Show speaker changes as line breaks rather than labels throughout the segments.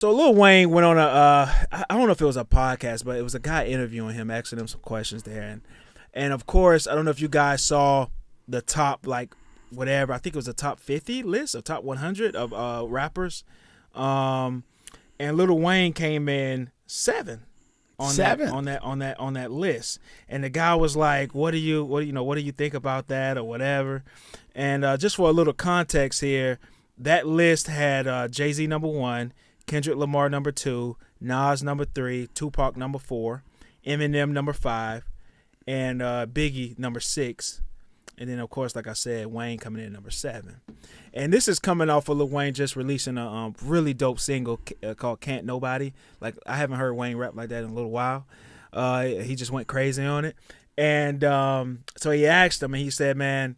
So Lil Wayne went on a I don't know if it was a podcast, but it was a guy interviewing him, asking him some questions there, and of course I don't know if you guys saw the top like whatever, I think it was a top 50 list or top 100 of rappers, um, and Lil Wayne came in seven on
Seven.
that list, and the guy was like, what do you think about that or whatever, and just for a little context here, that list had Jay-Z number one, Kendrick Lamar number two, Nas number three, Tupac number four, Eminem number five, and Biggie number six. And then, of course, like I said, Wayne coming in number seven. And this is coming off of Lil Wayne just releasing a really dope single called Can't Nobody. Like, I haven't heard Wayne rap like that in a little while. He just went crazy on it. And so he asked him, and he said, man,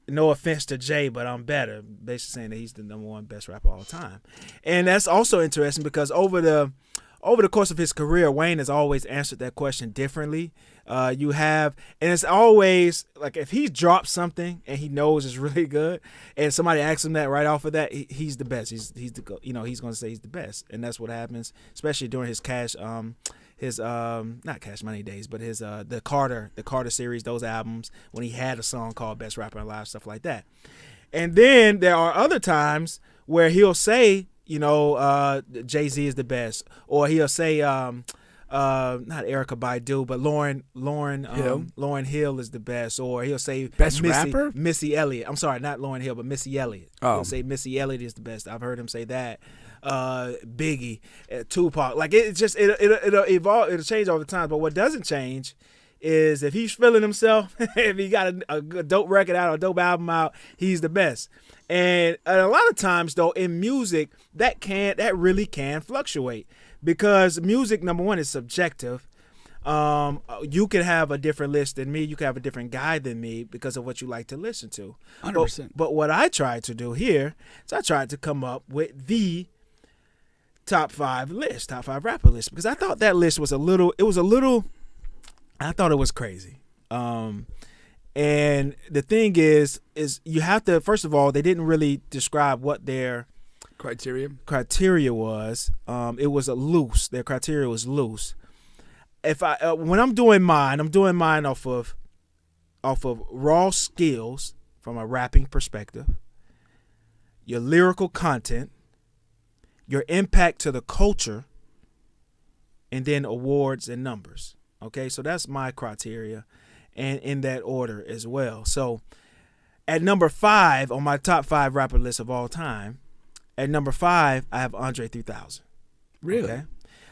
no offense to Jay, but I'm better. Basically saying that he's the number one best rapper of all time. And that's also interesting because over the course of his career, Wayne has always answered that question differently. And it's always like if he drops something and he knows it's really good, and somebody asks him that right off of that, he's the best. He's he's going to say he's the best, and that's what happens, especially during his not Cash Money days, but his the Carter series, those albums when he had a song called Best Rapper Alive, stuff like that. And then there are other times where he'll say, Jay-Z is the best, or he'll say not Erica Badu, but Lauryn Hill is the best, or he'll say
Best rapper?
Missy Elliott. I'm sorry, not Lauryn Hill, but Missy Elliott.
Oh.
He'll say Missy Elliott is the best. I've heard him say that. Biggie, Tupac, like it'll evolve, it'll change over time. But what doesn't change is if he's feeling himself, if he got a dope record out or a dope album out, he's the best. And a lot of times though in music, that really can fluctuate because music, number one, is subjective. You can have a different list than me. You can have a different guy than me because of what you like to listen to.
100%.
But what I tried to do here is I tried to come up with the top five rapper list, because I thought that list was I thought it was crazy. And the thing is you have to, first of all, they didn't really describe what their criteria was. It was loose. Their criteria was loose. When I'm doing mine off of raw skills from a rapping perspective, your lyrical content, your impact to the culture, and then awards and numbers. Okay, so that's my criteria, and in that order as well. So at number 5 on my top 5 rapper list of all time, at number 5, I have Andre 3000.
Really?
Okay?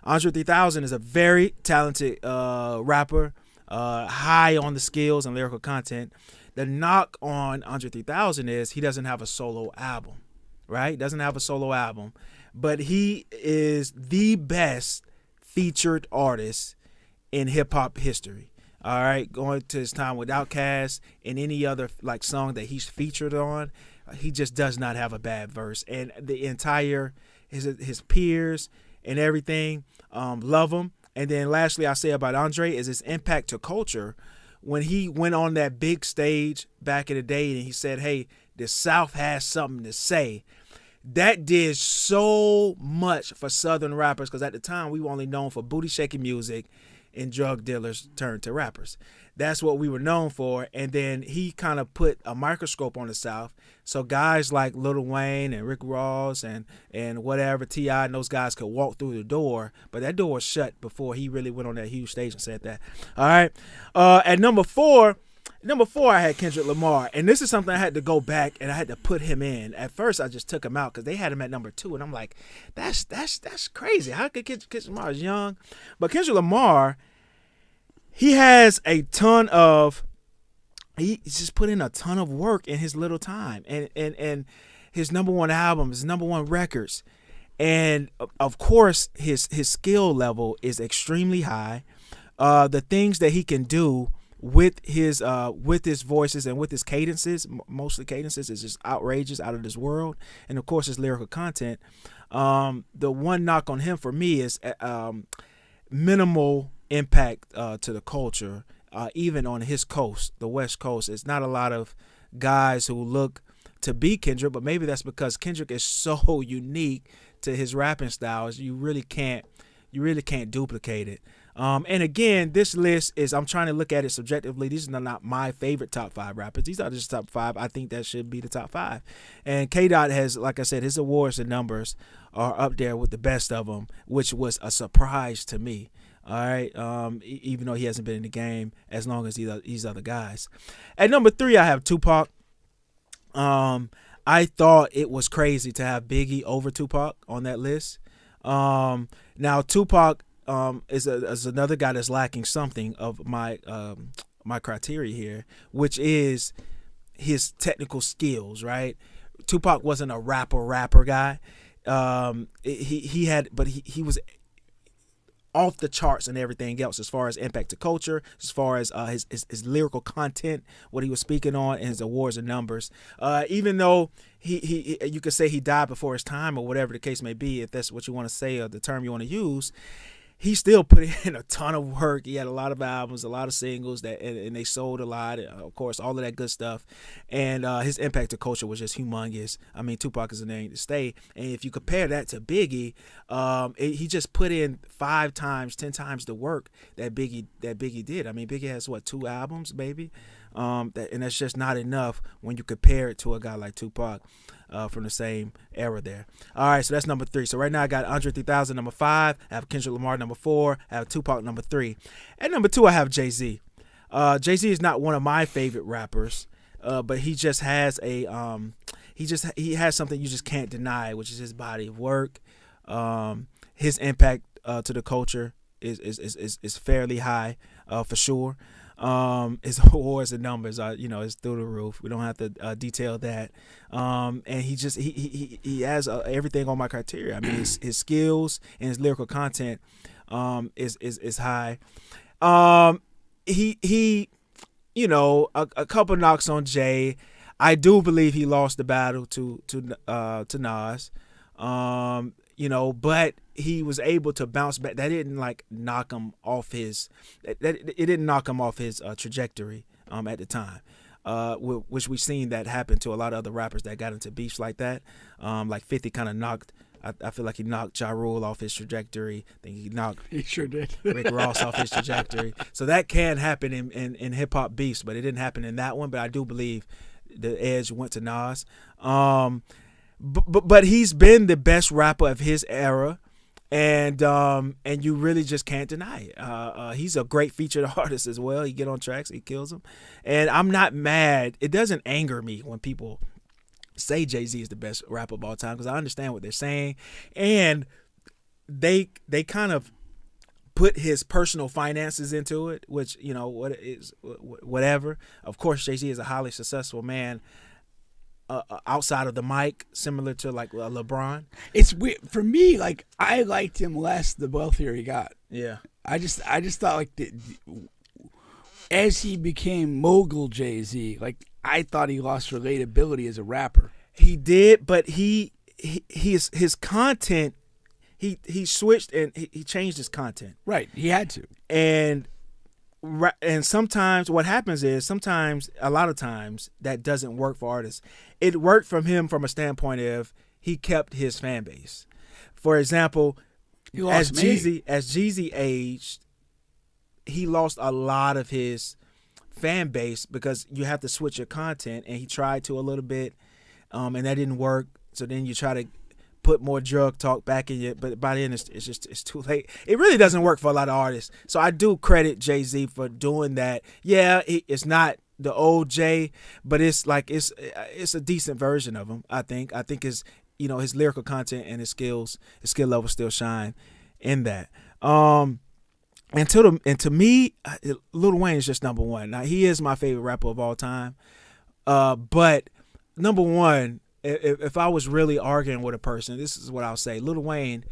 Andre 3000 is a very talented rapper, high on the skills and lyrical content. The knock on Andre 3000 is he doesn't have a solo album, right? Doesn't have a solo album, but he is the best featured artist in hip hop history. All right, going to his time with Outkast and any other like song that he's featured on, he just does not have a bad verse, and the entire his peers and everything love him. And then lastly, I say about Andre is his impact to culture. When he went on that big stage back in the day and he said, "Hey, the South has something to say," that did so much for Southern rappers, because at the time we were only known for booty shaking music and drug dealers turned to rappers. That's what we were known for. And then he kind of put a microscope on the South. So guys like Lil Wayne and Rick Ross and whatever, T.I. and those guys could walk through the door. But that door was shut before he really went on that huge stage and said that. All right. At number four, I had Kendrick Lamar. And this is something I had to go back and I had to put him in. At first, I just took him out because they had him at number 2. And I'm like, that's crazy. How could Kendrick Lamar is young? But Kendrick Lamar, he has a ton of, he's just put in a ton of work in his little time. And his number one album, his number one records. And of course, his skill level is extremely high. The things that he can do with his voices and with his cadences, mostly cadences, is just outrageous, out of this world. And of course, his lyrical content. The one knock on him for me is minimal impact to the culture, even on his coast, the West Coast. It's not a lot of guys who look to be Kendrick, but maybe that's because Kendrick is so unique to his rapping styles, you really can't duplicate it. And again, this list is, I'm trying to look at it subjectively. These are not my favorite top 5 rappers. These are just top 5. I think that should be the top 5. And K Dot has, like I said, his awards and numbers are up there with the best of them, which was a surprise to me. All right, even though he hasn't been in the game as long as these other guys. At number 3, I have Tupac. I thought it was crazy to have Biggie over Tupac on that list. Now Tupac is another guy that's lacking something of my criteria here, which is his technical skills. Right, Tupac wasn't a rapper guy. He was off the charts and everything else as far as impact to culture, as far as his lyrical content, what he was speaking on, and his awards and numbers. Even though he you could say he died before his time or whatever the case may be, if that's what you want to say or the term you want to use, he still put in a ton of work. He had a lot of albums, a lot of singles and they sold a lot. Of course, all of that good stuff. And his impact to culture was just humongous. I mean, Tupac is a name to stay. And if you compare that to Biggie, he just put in 5 times, 10 times the work that Biggie did. I mean, Biggie has 2 albums, maybe, and that's just not enough when you compare it to a guy like Tupac. From the same era there. All right, so that's number 3. So right now I got Andre 3000 number 5. I have Kendrick Lamar number 4. I have Tupac number 3. At number 2 I have Jay-Z. Jay-Z is not one of my favorite rappers, but he just has he has something you just can't deny, which is his body of work. His impact to the culture is fairly high, for sure. His awards and numbers are, is through the roof. We don't have to detail that. And he has everything on my criteria. I mean, his skills and his lyrical content is high. He a couple knocks on Jay. I do believe he lost the battle to Nas. But he was able to bounce back. That didn't knock him off his. It didn't knock him off his trajectory at the time, which we've seen that happen to a lot of other rappers that got into beefs like that. Like 50 kind of knocked. I feel like he knocked Ja Rule off his trajectory. I think he knocked.
He sure did.
Rick Ross off his trajectory. So that can happen in hip hop beefs, but it didn't happen in that one. But I do believe the edge went to Nas. But he's been the best rapper of his era, and you really just can't deny it. He's a great featured artist as well. He get on tracks, he kills them, and I'm not mad. It doesn't anger me when people say Jay-Z is the best rapper of all time, because I understand what they're saying, and they kind of put his personal finances into it, which whatever. Of course, Jay-Z is a highly successful man. Outside of the mic, similar to LeBron.
It's weird for me. I liked him less the wealthier he got.
Yeah,
I just thought as he became mogul Jay-Z, I thought he lost relatability as a rapper.
He did, but his content, he switched and he changed his content.
Right, he had to.
And sometimes what happens is a lot of times that doesn't work for artists. It worked from him from a standpoint of he kept his fan base. For example, as Jeezy aged, he lost a lot of his fan base because you have to switch your content, and he tried to a little bit, and that didn't work. So then you try to put more drug talk back in it, but by the end it's too late. It really doesn't work for a lot of artists. So I do credit Jay-Z for doing that. Yeah, it's not the old Jay, but it's a decent version of him. I think his his lyrical content and his skill level still shine in that. And to me, Lil Wayne is just number 1. Now he is my favorite rapper of all time, but number 1. If I was really arguing with a person, this is what I'll say. Lil Wayne,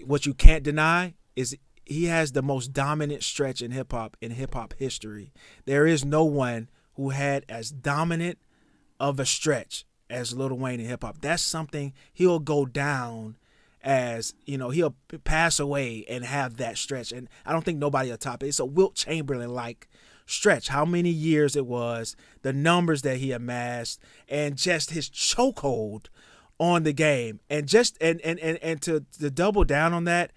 what you can't deny is he has the most dominant stretch in hip hop history. There is no one who had as dominant of a stretch as Lil Wayne in hip hop. That's something he'll go down as, he'll pass away and have that stretch. And I don't think nobody will top it. It's a Wilt Chamberlain-like stretch, how many years it was, the numbers that he amassed, and just his chokehold on the game. And just and to double down on that,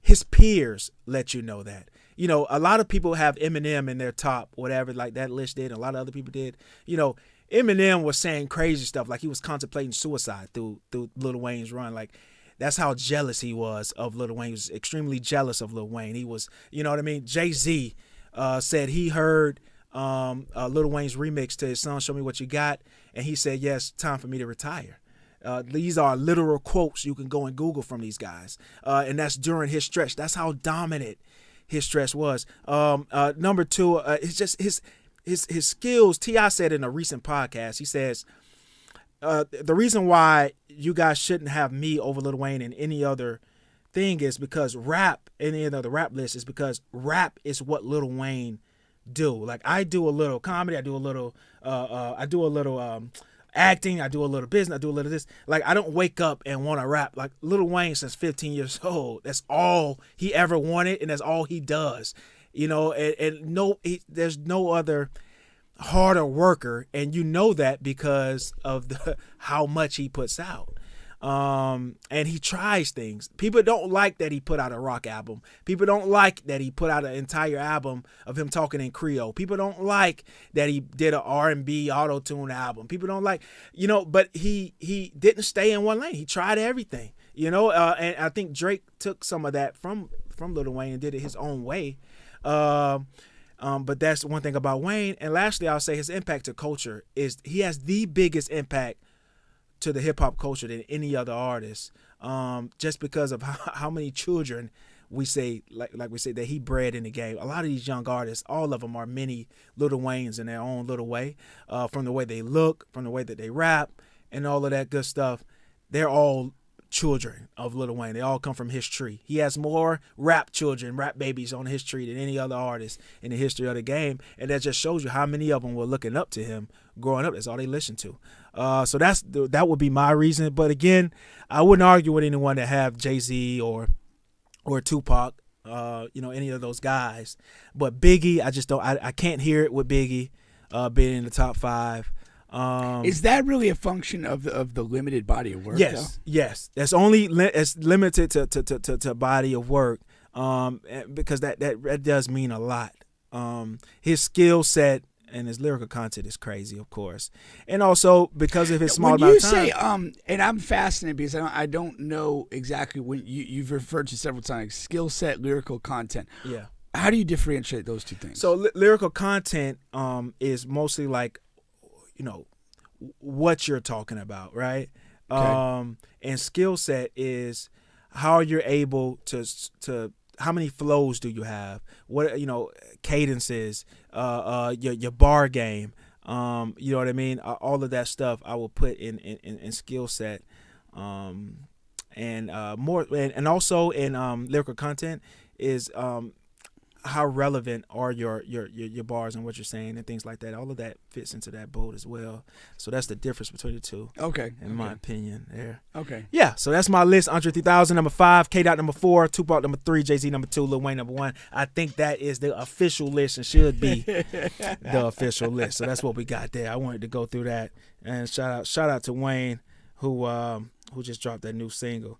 his peers let you know that. You know, a lot of people have Eminem in their top, whatever, like that list did. A lot of other people did. You know, Eminem was saying crazy stuff, like he was contemplating suicide through Lil Wayne's run. Like, that's how jealous he was of Lil Wayne. He was extremely jealous of Lil Wayne. He was, you know what I mean? Jay-Z said he heard Lil Wayne's remix to his song, Show Me What You Got, and he said, yes, time for me to retire. These are literal quotes you can go and Google from these guys. And that's during his stretch. That's how dominant his stretch was. Number two, it's just his skills. T.I. said in a recent podcast, he says, the reason why you guys shouldn't have me over Lil Wayne and any other thing is because any of the rap list is because rap is what Lil Wayne do. Like, I do a little comedy, I do a little acting, I do a little business, I do a little this. Like, I don't wake up and want to rap. Like, Lil Wayne since 15 years old, that's all he ever wanted, and that's all he does. You know, there's no other harder worker, and you know that because of how much he puts out. And he tries things. People don't like that he put out a rock album. People don't like that he put out an entire album of him talking in Creole. People don't like that he did an R&B auto-tune album. People don't like, you know, but he didn't stay in one lane. He tried everything, you know, and I think Drake took some of that from Lil Wayne and did it his own way. But that's one thing about Wayne. And lastly, I'll say his impact to culture is he has the biggest impact to the hip hop culture than any other artist. Just because of how many children we say, like we say, that he bred in the game. A lot of these young artists, all of them are mini Lil Waynes in their own little way, from the way they look, from the way that they rap, and all of that good stuff. They're all children of Lil Wayne. They all come from his tree. He has more rap children, rap babies on his tree than any other artist in the history of the game, and that just shows you how many of them were looking up to him growing up. That's all they listened to. So that would be my reason. But again, I wouldn't argue with anyone that have Jay-Z or Tupac, any of those guys. But Biggie, I just don't. I can't hear it with Biggie being in the top 5.
Is that really a function of the limited body of work?
Yes. That's only it's limited to body of work, because that does mean a lot. His skill set and his lyrical content is crazy, of course, and also because of his small amount of time.
When you say and I'm fascinated because I don't know exactly when you've referred to several times skill set, lyrical content.
Yeah.
How do you differentiate those two things?
So lyrical content is mostly like, what you're talking about, right? Okay. And skill set is how you're able to how many flows do you have? What cadences, your bar game, you know what I mean? All of that stuff I will put in skill set, and more, and also in lyrical content is how relevant are your bars and what you're saying and things like that. All of that fits into that boat as well. So that's the difference between the two.
Okay.
In my opinion, there.
Okay.
Yeah. So that's my list. Andre 3000 number 5, K Dot number 4, Tupac number 3, Jay-Z number 2, Lil Wayne number 1. I think that is the official list and should be the official list. So that's what we got there. I wanted to go through that, and shout out to Wayne who just dropped that new single.